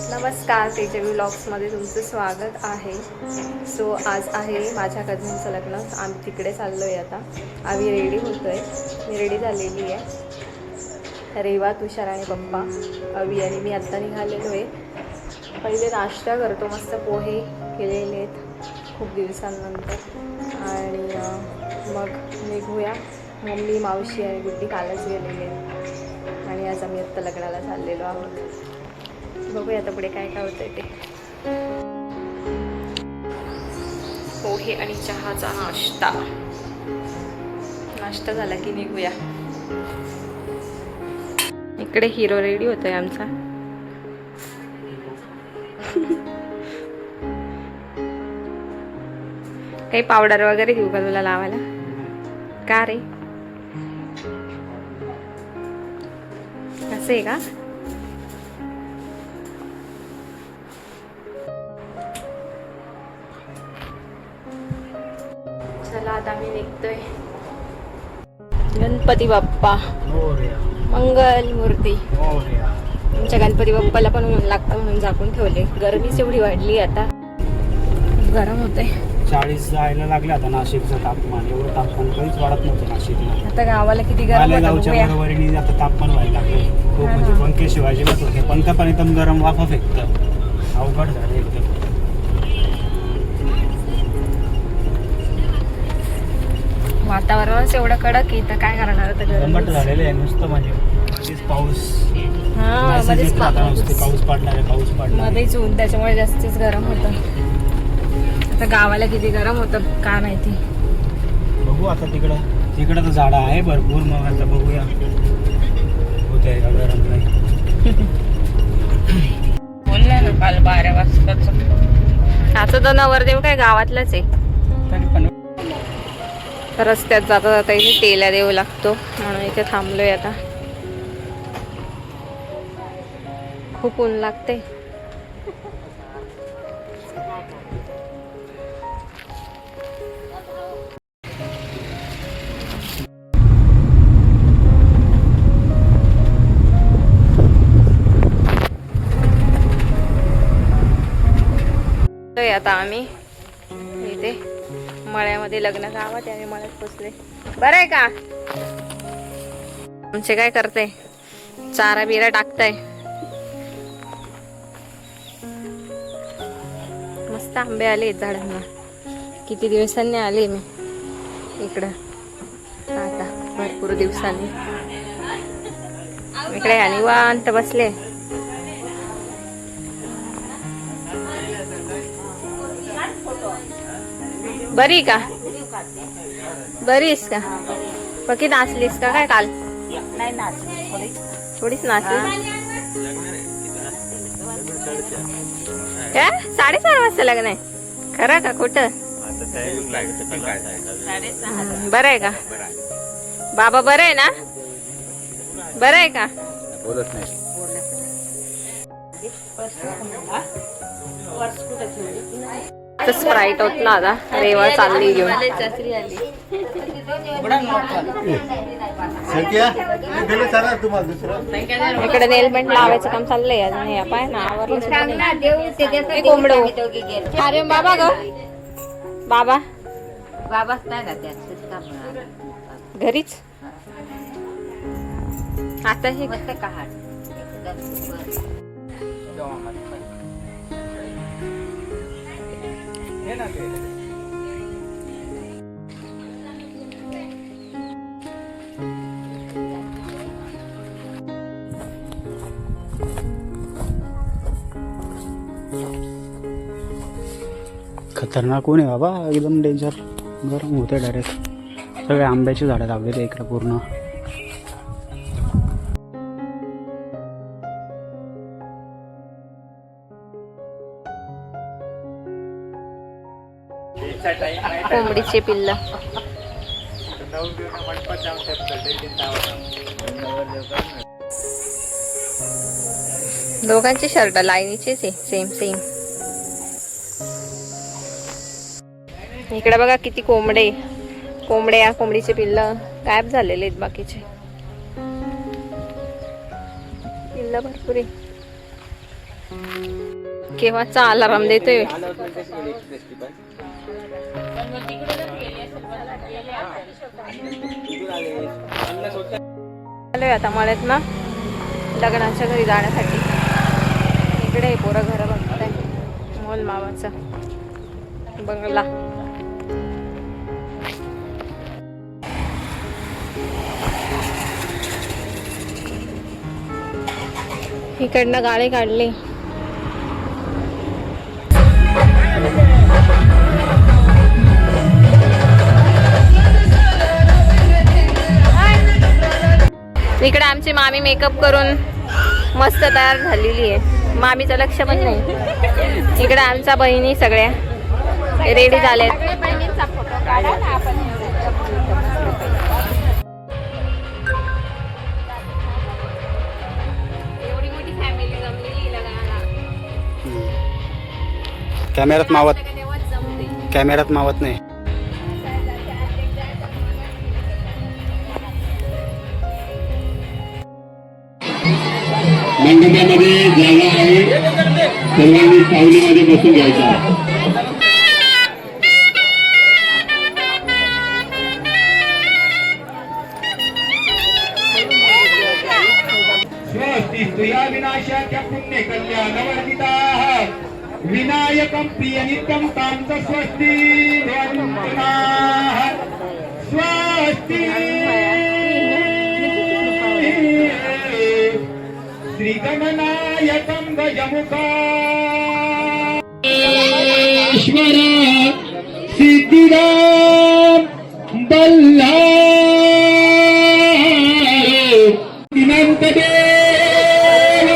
नमस्कार, तेजवी व्लॉग्समध्ये तुमचं स्वागत आहे. सो आज आहे माझ्या कझिनचं लग्न. आम्ही तिकडे चाललो आहे. आता आम्ही रेडी होतो आहे. मी रेडी झालेली आहे. रेवा, तुषार आणि पप्पा, अवी आणि मी आत्ता निघालेलो आहे. पहिले नाश्ता करतो. मस्त पोहे केलेले आहेत खूप दिवसांनंतर आणि मग निघूया. मम्मी, मावशी आणि गुड्डी कालच गेलेले आहेत आणि आज आम्ही आत्ता लग्नाला चाललेलो आहोत. बघूया आता पुढे काय काय होतंय ते. पोहे आणि चहाचा नाश्ता झाला की निघूया. इकडे हिरो रेडी होतोय आमचा. काही पावडर वगैरे घेऊ का तुला लावायला? का रे, असं आहे का? चला आता मी निघतोय. गणपती बाप्पा मंगल मूर्ती. तुमच्या गणपती बाप्पाला पण ऊन लागतं म्हणून झाकून ठेवले. गरमीच एवढी वाढली आता, गरम होते. 40 जायला लागले आता. नाशिकचं तापमान एवढं तापमान कधीच वाढत नव्हतं नाशिकला. आता गावाला किती गरम होतं बरोबरीने आता तापमान व्हायला लागले खूप. म्हणजे पंखे शिवायचे बस होते. पंखा पण एकदम गरम वाफा फेकतं. अवघड झाले एकदम. वातावरणच एवढं कडक की तर काय करणार आता. गरमट झालेलं आहे नुसतं. म्हणजे पाऊस पाऊस पडणार मध्येच ऊन, त्याच्यामुळे जास्तीच गरम होतं. आता गावाला किती गरम होतं काय माहिती. बघू आता. तिकडं तर झाडं आहे भरपूर. मग आता बघूया होतंय का गरम नाही. बोलला ना काल 12 वाजताच. आता तर नवरदेव काय गावातलाच आहे. तरी पण रस्त्यात जाता जाता इथे तेला देऊ लागतो म्हणून इथे थांबलोय. आता खूप ऊन लागते. आता आम्ही इथे मळ्यामध्ये लग्न गावात आम्ही मळ्यात पोचले. बरं आहे का? आमचे काय करते, चारा बिरा टाकताय. मस्त आंबे आले झाडांना. किती दिवसांनी आले मी इकडं. आता भरपूर दिवसांनी इकडे आणि निवांत बसले. बरी का? बरीस का? पक्की नाचलीस का काय काल? नाही नाचली, थोडीच नाचली. काय 4:30 वाजता लग्न आहे? खरं का खोटं? बरं आहे का? बाबा बरं आहे ना? बरं आहे का? बोलत नाही. स्प्राईट होत ना. आता रेवा चालली घेऊन. इकडे नेलमेंट लावायचं काम चाललंय अजून. पाय ना आवरलं कोंबड. अरे बाबा ग, बाबा बाबाच नाही ना त्यात घरीच. आता हे मस्त कहाड खतरनाक ऊन आहे बाबा. एकदम डेंजर. गरम होते डायरेक्ट. सगळे आंब्याची झाडं लावलेली इकडे पूर्ण. कोंबडीचे पिल्ल. दोघांचे शर्ट लाईनीचेच आहे. Same same. इकडे बघा किती कोंबड्या, कोंबडीचे पिल्ल गायब झालेले आहेत. बाकीचे. पिल्ला भरपूर आहे. केव्हाचा अलार्म देतोय. आलोय आता मळ्यात ना लग्नाच्या घरी जाण्यासाठी. इकडे पोरं घर बघताय. मोल मामाचा बंगला. इकडनं गाडी काढली. इकडे आमची मामी मेकअप करून मस्त तयार झालेली आहे. मामीचं लक्ष पण नाही. इकडे आमच्या बहिणी सगळ्या रेडी झाल्यात. एवढी मोठी फॅमिली जमलेली लग्नाला. कॅमेऱ्यात मावत नाही. मंडपामध्ये जागा आहे, सर्वांनी सावलीमध्ये बसून घ्यायचा. स्वस्ति स्त्रिया विनाशाच्या पुण्य कल्याणवर्जिताः विनायकं प्रियनित्यं तां च स्वस्ति ध्वन्नाः. स्वस्ति श्रीगणनायकं गजमुखा ईश्वर सिद्धिदाम बल्लाळ दिनांत देव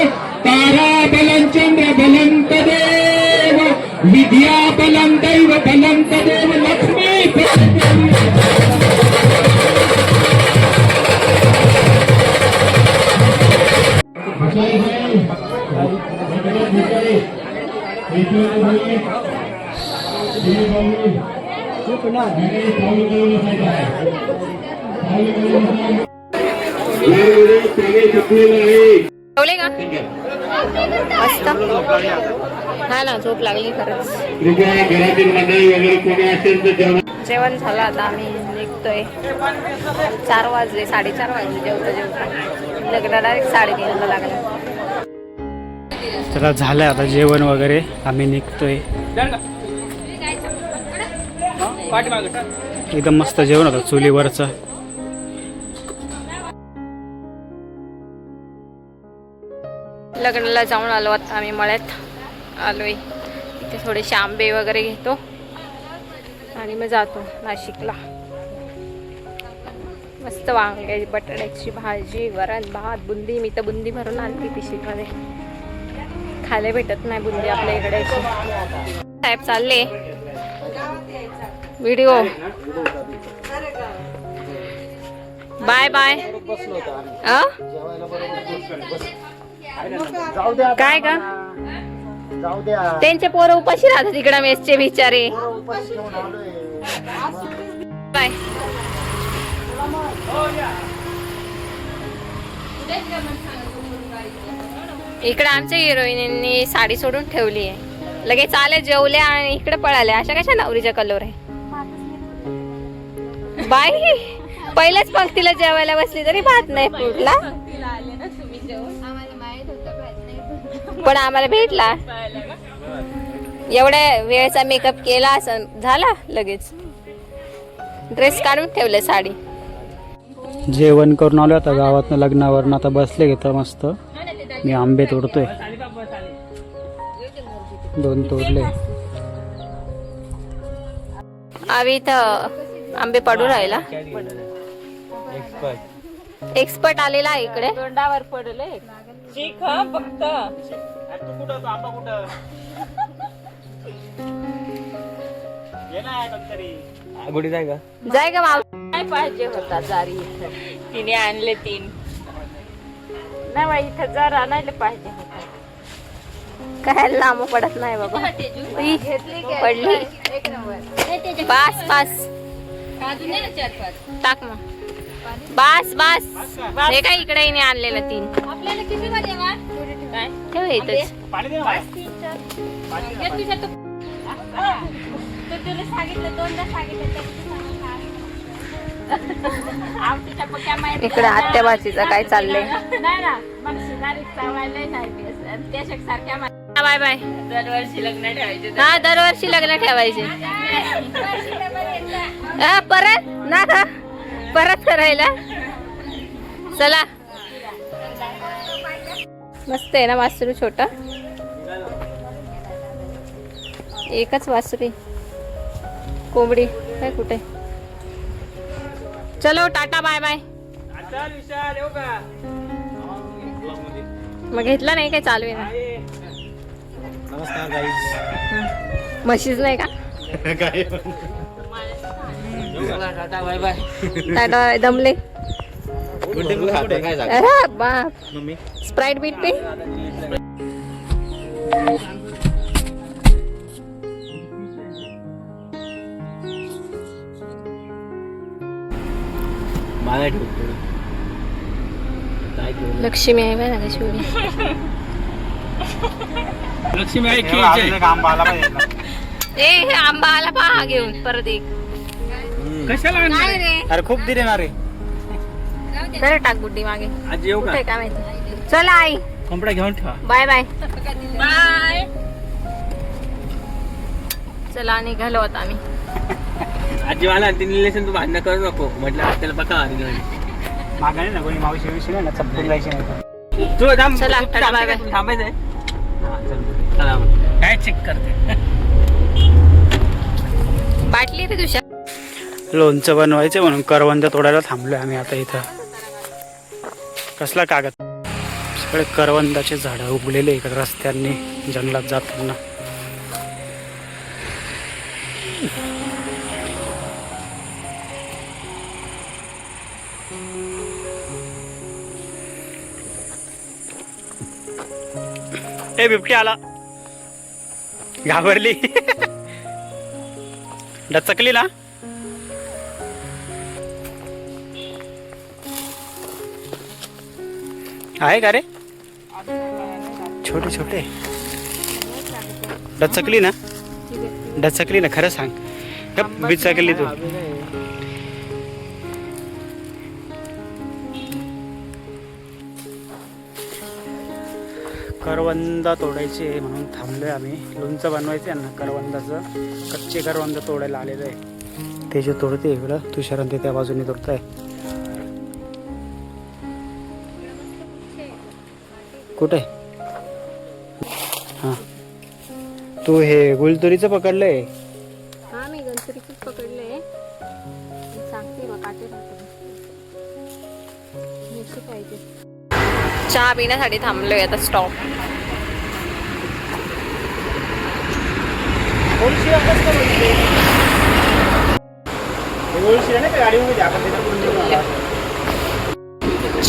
ताराबलं चंद्रबलं तदेव विद्याबलं दैव बलं तदेव लक्ष्मी ठेवले का मस्त. हा ना झोप लागली खरंच. घरातील मंडळी वगैरे कोणी असेल तर जेवण झालं आता आम्ही निघतोय. 4 वाजले 4:30 वाजले जेवता. लग्न डायरेक्ट 3:30 लागलं. तर झालं आता जेवण वगैरे. आम्ही निघतोय. एकदम मस्त जेवण होतं चुलीवरचं. लग्नाला जाऊन आलो आता आम्ही मळ्यात आलोय. इथे थोडेसे आंबे वगैरे घेतो आणि मग जातो नाशिकला. मस्त वांग्याची बटाट्याची भाजी, वरण भात, बुंदी. मी तर बुंदी भरून आणली पिशवीमध्ये. खायला भेटत नाही बुंदी आपल्या इकडे. साहेब चालले व्हिडिओ. Bye bye. काय का त्यांचे पोरं उपाशी राहतात तिकडे मेसचे बिचारे. बाय. इकडे आमच्या हिरोईननी साडी सोडून ठेवली आहे. लगेच आले जेवले आणि इकडे पळाले. अशा कशा नवरीच्या कलर आहे बाई. पहिल्याच पंक्तीला जेवायला बसली तरी भात नाही फुटला. पण आम्हाला भेटला. एवढ्या वेळेचा मेकअप केला असं झाला. लगेच ड्रेस काढून ठेवले साडी. जेवण करून आलो आता गावातनं लग्नावरून. आता बसले घेतो मस्त. मी आंबे तोडतोय. 2 तोडले. आम्ही इथं आंबे पाडू राहिला. एक्सपर्ट आलेला आहे इकडे. तोंडावर पडले फक्त. जाय का माव. काय पाहिजे होता जारी. तिने आणले 3. नाही बाई इथं जार आणायला पाहिजे होता. काय लांब पडत नाही बाबा. उई, पडली. पास पास टाक मग. बास बास. हे काय इकडे आणलेलं 3. काय ठेव इथेच. पाणी दे ना मला. घे तुझ्या तू. तू तुला सांगितलं 2दा सांगितलं तरी तू सांगू का? आमच्या पक्क्या माहिती इकडे आत्या भाचीचं काय चाललंय? नाही ना मग सुधारित चावायला नाही त्या सारख्या बाय बाय. दरवर्षी लग्न ठेवायचे. हा दरवर्षी लग्न ठेवायचे. हा परत ना का परत करायला. चला मस्त आहे ना वासरू छोटा. एकच वासरी कोंबडी काय कुठे. चलो टाटा बाय बाय. आता विशाल येऊ का? मग घेतला नाही काय चालू आहे ना. नमस्कार गाईज. म्हशीच नाही का. Tata bye bye. टाटा दमले. काय अरे बाप मम्मी स्प्राईट बीट पे. मला ठेवतो काय ठेवलं? लक्ष्मी आहे बघ ना कशी उभी. लक्ष्मी आहे की आंबा आला पाहिजे. ए हे आंबा आला पहा घेऊन परत एक. कशाला नाही रे अरे खूप दिले ना रे. जरा टाक गुड्डी मागे. आज येऊ कुठे का? काय माहिती. चला आई कपडा घेऊन ठेवा. Bye bye. बाय. चला निघालो आता आम्ही. आजी मला निलेशन तू भांडण करू नको म्हटलं आपल्याला बघा घेऊन मागाने ना कोणी मावशी विषयी नाही ना चप्पल जायची नाही. तू थांब. चला, टाटा, बाय बाय. थांबायचंय. चला काय चेक करते. बाटली रे तुझ्या. लोणचं बनवायचं म्हणून करवंद तोडायला थांबलोय आम्ही आता इथं. कसला कागद. सगळे करवंदाचे झाडं उगलेले इकडे रस्त्यांनी जंगलात जाताना. ए बिबटी आला. घाबरली. डचकली ना. आहे का रे छोटे छोटे. डचकली ना. डचकली ना खरं सांग. गप बिचकली तू. करवंद तोडायचे म्हणून थांबलोय आम्ही. लोणचं बनवायचं आहे ना करवंदाचं. कच्चे करवंद तोडायला आलेलं आहे. ते जे तोडते इकडं तुषारन ते त्या बाजूने तोडताय. कुठे. हां तू हे गुलतुरीचं पकडलंय. हा मी गणपतीच पकडले. सांगते बघ काटे पाहिजे. चहा पिण्यासाठी थांबलोय आता स्टॉप.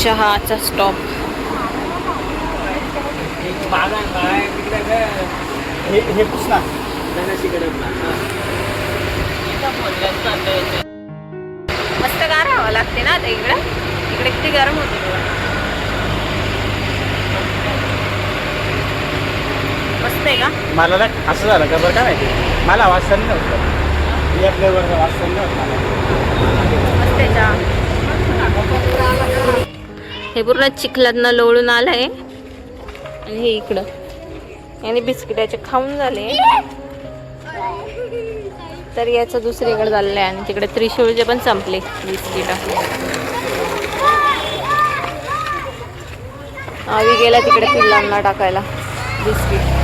चहाचा स्टॉप. हे पुस ना. मस्त गार हवा लागते ना आता इकडे. इकडे किती गरम होते. मस्त आहे का. मला ना असं झालं का बरं काय माहिती. मला वाचता नाही नव्हतं. या फ्लेवरचा वाचता नाही नव्हतं. मस्त आहे चहा. हे पूर्ण चिखलातनं लोळून आलंय. आणि हे इकडं आणि बिस्किटाचे खाऊन झाले. तर याचं दुसरीकडे चाललंय. आणि तिकडे त्रिशूळचे पण संपले बिस्किट. आवी गेला तिकडे पिल्लांना टाकायला बिस्किट.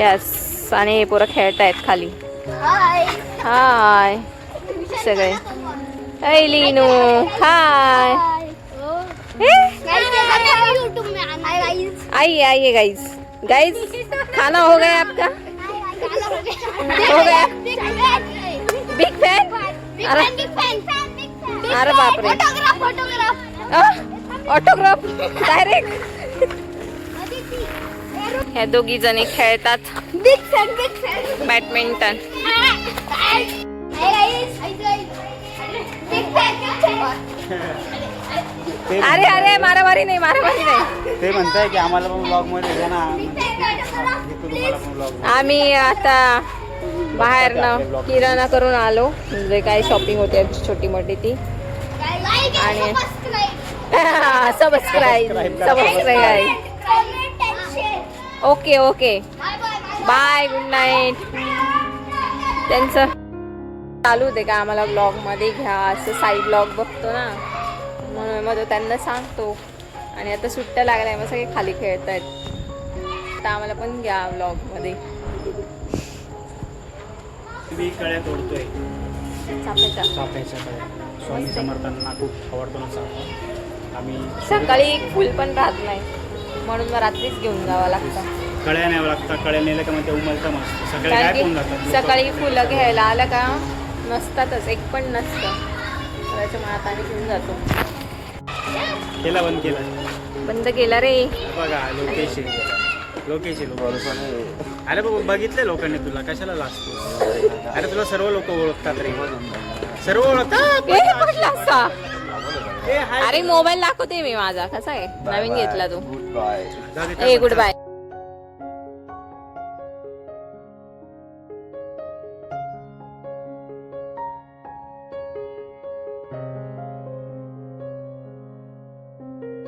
यस. आणि हे पोरं खेळतायत खाली. हाय सगळे. हाय लीनू. हाय. आइए आइए गाइस. गाइस खाना हो गया आपका. हो गया. Big fan. अरे बाप रे. Autograph direct. ह्या दोघी जणी खेळतात बॅडमिंटन. ते अरे अरे मारामारी नाही, मारामारी नाही. ते म्हणताय की आम्हाला पण ब्लॉग मध्ये द्या ना, घेतो तुम्हाला पण ब्लॉग. आम्ही आता बाहेरनं किराणा करून आलो, म्हणजे काही शॉपिंग होती छोटी मोठी ती. आणि subscribe. Okay okay bye, good night. त्यांचं चालू होते का आम्हाला ब्लॉग मध्ये घ्या, असं साईड ब्लॉग बघतो ना, म्हणून मग तो त्यांना सांगतो. आणि आता सुट्ट्या लागल्या, मग सगळे खाली खेळत आहेत, तर आम्हाला पण घ्या ब्लॉग मध्ये. मी कळ्या तोडतोय, चाफ्याच्या. चाफ्याच्या कळ्या. स्वामी समर्थांना खूप आवडतो ना चाफा. आम्ही सकाळी एक फुल पण राहत नाही, म्हणून मग रात्रीच घेऊन जावं लागतं. कळ्या न्यावं लागतं, कळ्या नेलं का मग ते उमलतं मस्त. सकाळी कारण काय की होऊन जातात सकाळी फुलं घ्यायला आलं का नसतातच, एक पण नसतं, त्याच्यामुळे आता आम्ही घेऊन जातो. केला बंद केला, बंद केला रे. बघा लोकेश अरे बाबा बघितले लोकांनी तुला, कशाला लागतो? अरे तुला सर्व लोक ओळखतात रे, सर्व ओळखतात. ए, कुठला असा? ए, हाय. अरे मोबाईल दाखवते मी माझा, कसा आहे नवीन घेतला तू. जाऊ दे, ए गुड बाय.